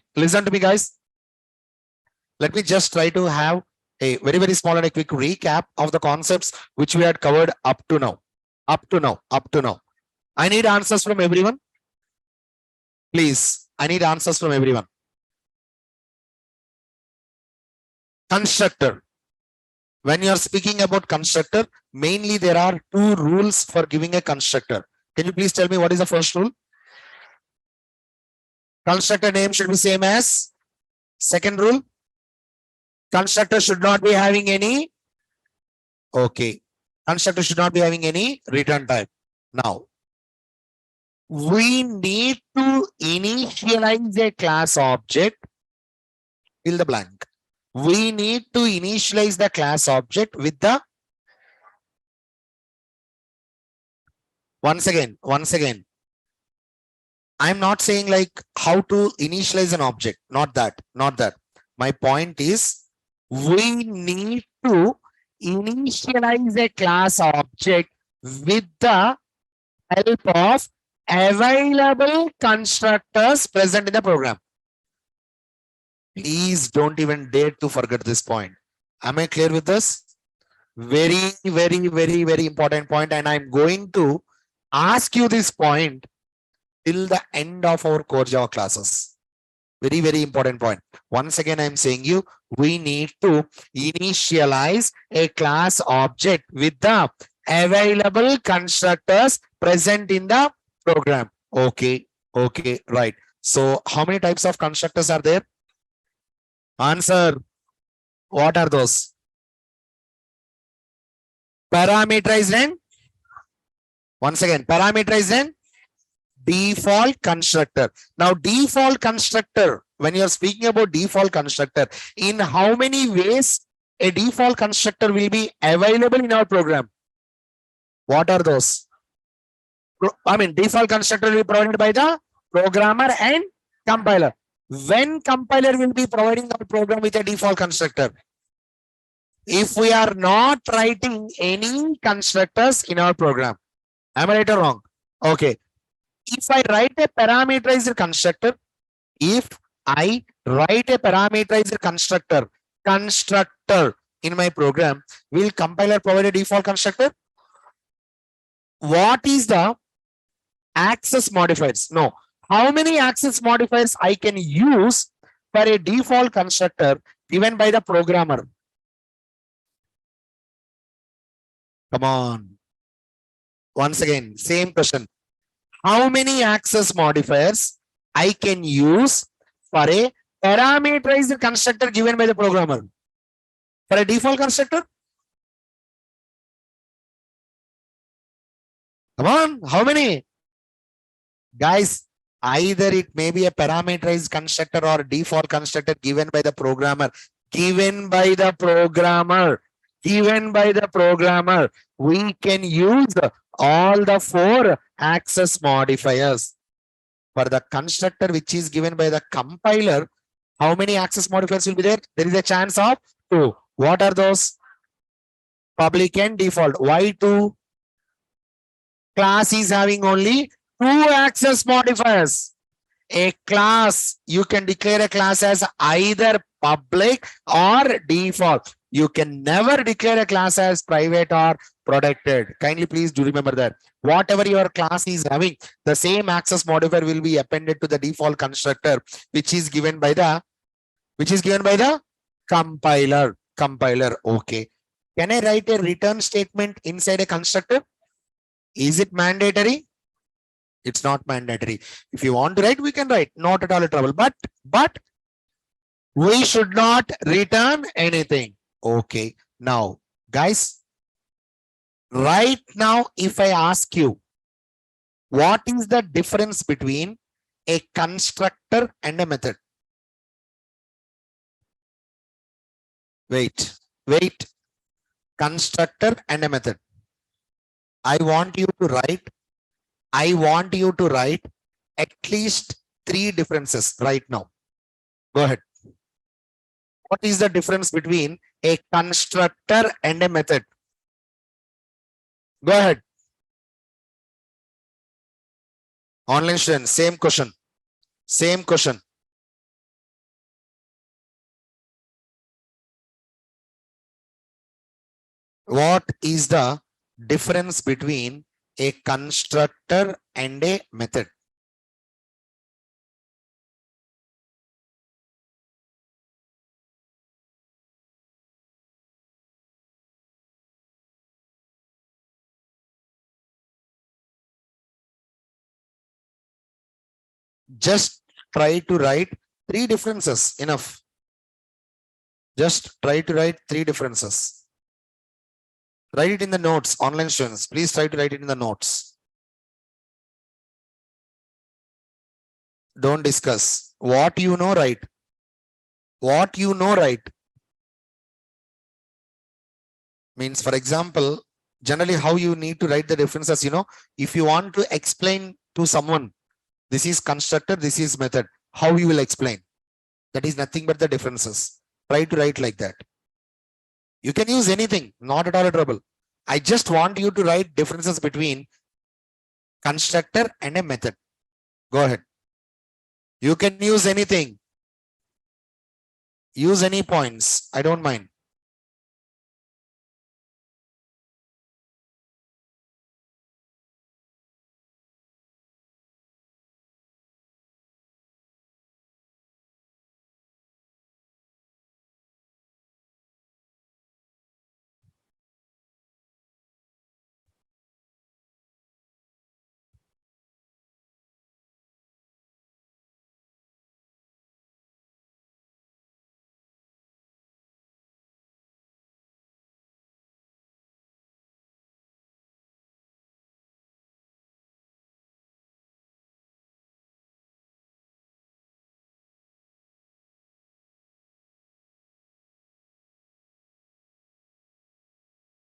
A: guys. Let me just try to have a very small and a quick recap of the concepts which we had covered up to now. I need answers from everyone. Please, I need answers from everyone. Constructor. When you are speaking about constructor, mainly there are two rules for giving a constructor. Can you please tell me what is the first rule? Constructor name should be same as. Second rule, constructor should not be having any. Okay. Constructor should not be having any return type. Now, we need to initialize a class object. Fill the blank. We need to initialize the class object with the. Once again. I'm not saying like how to initialize an object. Not that. My point is we need to initialize a class object with the help of available constructors present in the program. Please don't even dare to forget this point. Am I clear with this? Very important point, and I'm going to ask you this point till the end of our core Java classes. Very important point. Once again, I'm saying you, we need to initialize a class object with the available constructors present in the program. Okay, right. So how many types of constructors are there? Answer. What are those? Parameterized and once again, parameterized and default constructor. Now, default constructor, when you are speaking about default constructor, in how many ways a default constructor will be available in our program? What are those? Default constructor will be provided by the programmer and compiler. When compiler will be providing our program with a default constructor? If we are not writing any constructors in our program. Am I right or wrong? Okay. If I write a parameterized constructor, constructor in my program, will compiler provide a default constructor? What is the access modifiers? No. How many access modifiers I can use for a default constructor given by the programmer? Come on. Once again, same question. How many access modifiers I can use for a parameterized constructor given by the programmer? For a default constructor? Come on, how many? Guys, either it may be a parameterized constructor or default constructor given by the programmer. Given by the programmer. Given by the programmer. We can use all the 4 access modifiers. For the constructor which is given by the compiler, how many access modifiers will be there? There is a chance of 2. What are those? Public and default. Why 2? Class is having only 2 access modifiers. A class, you can declare a class as either public or default. You can never declare a class as private or protected. Kindly please do remember that. Whatever your class is having, the same access modifier will be appended to the default constructor, which is given by the compiler. Compiler. Okay. Can I write a return statement inside a constructor? Is it mandatory? It's not mandatory. If you want to write, we can write. Not at all a trouble. But we should not return anything. Okay. Now, guys, right now, if I ask you, what is the difference between a constructor and a method? Wait. Constructor and a method. I want you to write at least 3 differences right now. Go ahead. What is the difference between a constructor and a method? Go ahead. Online students, same question. Same question. What is the difference between a constructor and a method? Just try to write 3 differences. Enough. Just try to write 3 differences. Write it in the notes. Online students, please try to write it in the notes. Don't discuss. What you know, right? What you know, right? Means, for example, generally how you need to write the differences, if you want to explain to someone, this is constructor, this is method, how you will explain? That is nothing but the differences. Try to write like that. You can use anything, not at all a trouble. I just want you to write differences between constructor and a method. Go ahead. You can use anything. Use any points. I don't mind.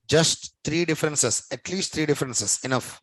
A: Just 3 differences, at least 3 differences, enough.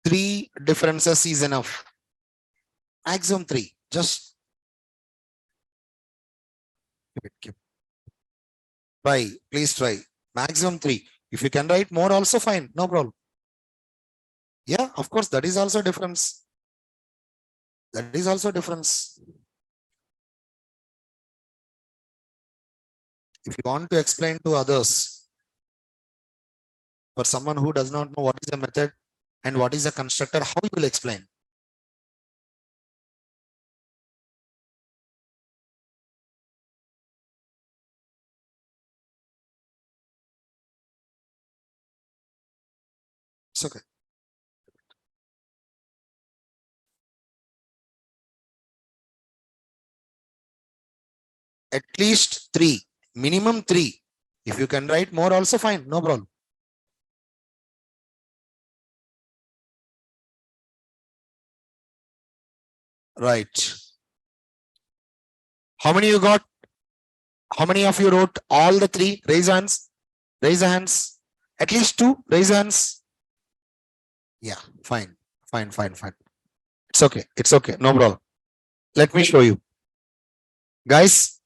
A: Three differences is enough. Maximum three. Just keep. Try. Please try. Maximum three. If you can write more, also fine. No problem. Yeah, of course, that is also difference. That is also difference. If you want to explain to others, for someone who does not know what is a method and what is a constructor, how you will explain? It's okay. At least three, minimum three. If you can write more, also fine. No problem. Right. How many you got? How many of you wrote all the three? Raise hands. Raise hands. At least two. Raise hands. Yeah, fine. Fine, fine, fine. It's okay. It's okay. No problem. Let me show you. Guys,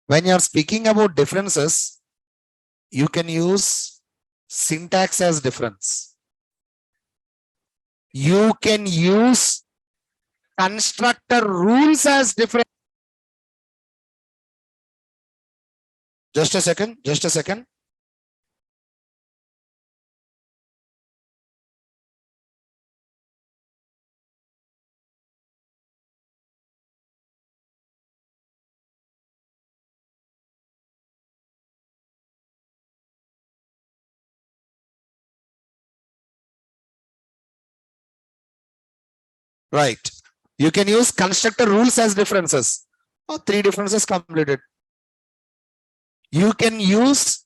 A: when you are speaking about differences, you can use syntax as difference. You can use constructor rules as different. Just a second. Just a second. Right. You can use constructor rules as differences. Oh, three differences completed. You can use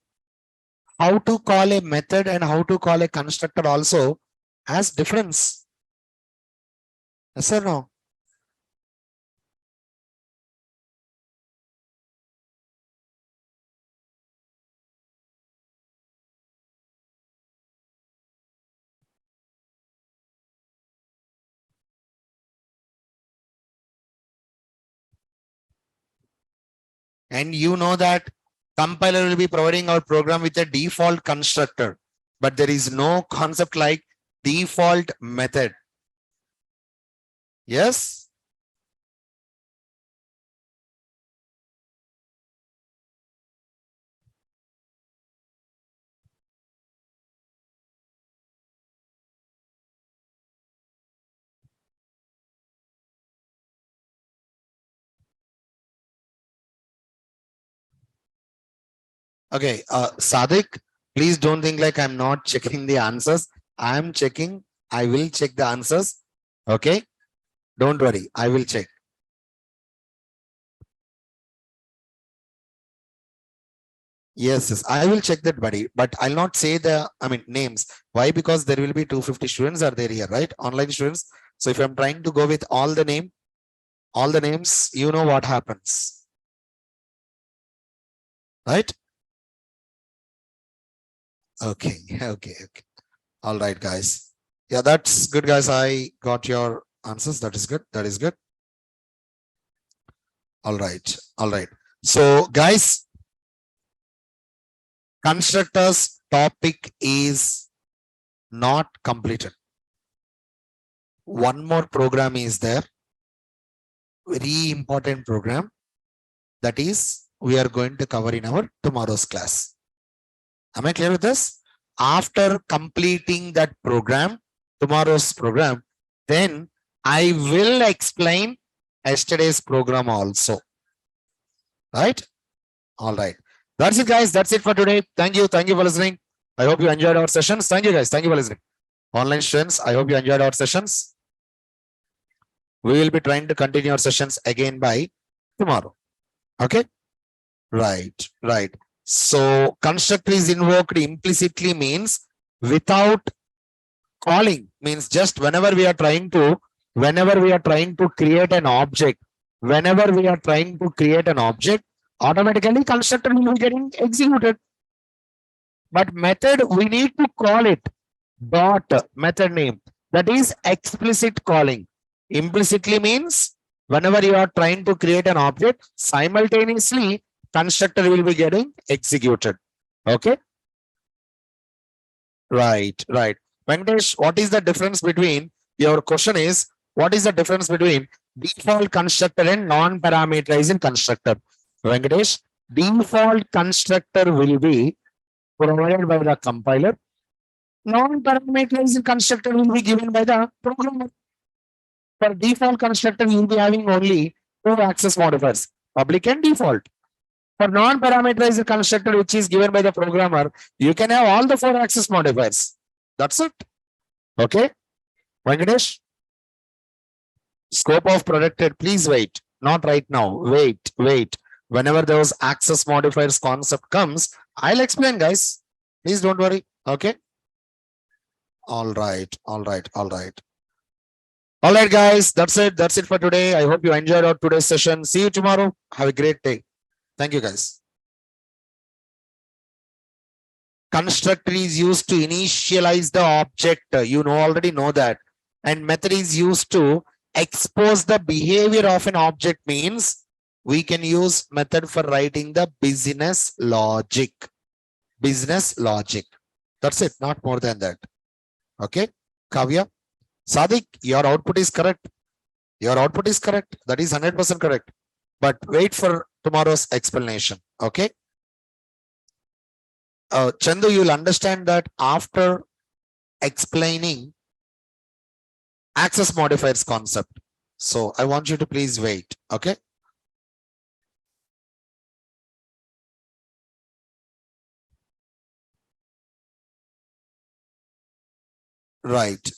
A: how to call a method and how to call a constructor also as difference. Yes or no? And you know that compiler will be providing our program with a default constructor, but there is no concept like default method. Yes. Okay. Sadik, please don't think like I'm not checking the answers. I'm checking. I will check the answers. Okay. Don't worry. I will check. Yes, yes, I will check that, buddy, but I'll not say the, names. Why? Because there will be 250 students are there here, right? Online students. So if I'm trying to go with all the names, you know what happens, right? Okay, okay, okay. All right, guys. Yeah, that's good, guys. I got your answers. That is good. That is good. All right, all right. So, guys, constructors topic is not completed. One more program is there, very important program, that is we are going to cover in our tomorrow's class. Am I clear with this? After completing that program, tomorrow's program, then I will explain yesterday's program also. Right? All right. That's it, guys. That's it for today. Thank you. Thank you for listening. I hope you enjoyed our sessions. Thank you, guys. Thank you for listening. Online students, I hope you enjoyed our sessions. We will be trying to continue our sessions again by tomorrow. Okay? Right, right. So constructor is invoked implicitly means without calling, means just whenever we are trying to create an object, automatically constructor will be getting executed. But method, we need to call it dot method name. That is explicit calling. Implicitly means whenever you are trying to create an object, simultaneously constructor will be getting executed. Okay. Right. Venkatesh, what is the difference between, your question is, what is the difference between default constructor and non-parameterized constructor? Venkatesh, default constructor will be provided by the compiler. Non-parameterized constructor will be given by the programmer. For default constructor, you will be having only two access modifiers, public and default. For non-parameterized constructor, which is given by the programmer, you can have all the four access modifiers. That's it. Okay. Venkatesh, scope of protected, please wait. Not right now. Wait. Whenever those access modifiers concept comes, I'll explain, guys. Please don't worry. Okay. All right. All right, guys. That's it. That's it for today. I hope you enjoyed our today's session. See you tomorrow. Have a great day. Thank you, guys. Constructor is used to initialize the object. You already know that. And method is used to expose the behavior of an object, means we can use method for writing the business logic. That's it. Not more than that. Okay. Kavya, Sadik, your output is correct. That is 100% correct. But wait for tomorrow's explanation. Okay. Chandu, you'll understand that after explaining access modifiers concept. So I want you to please wait. Okay. Right.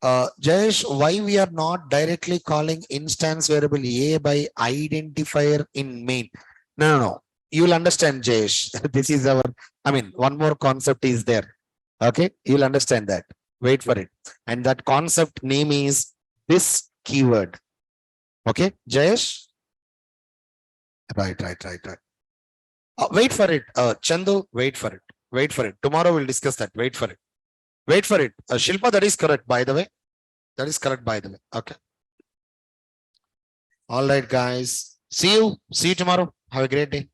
A: Jayesh, why we are not directly calling instance variable A by identifier in main? No. You'll understand, Jayesh. This is our, one more concept is there. Okay. You'll understand that. Wait for it. And that concept name is this keyword. Okay, Jayesh? Right. Wait for it. Chandu, wait for it. Tomorrow we'll discuss that. Wait for it. Shilpa, that is correct, by the way. Okay. All right, guys. See you tomorrow. Have a great day.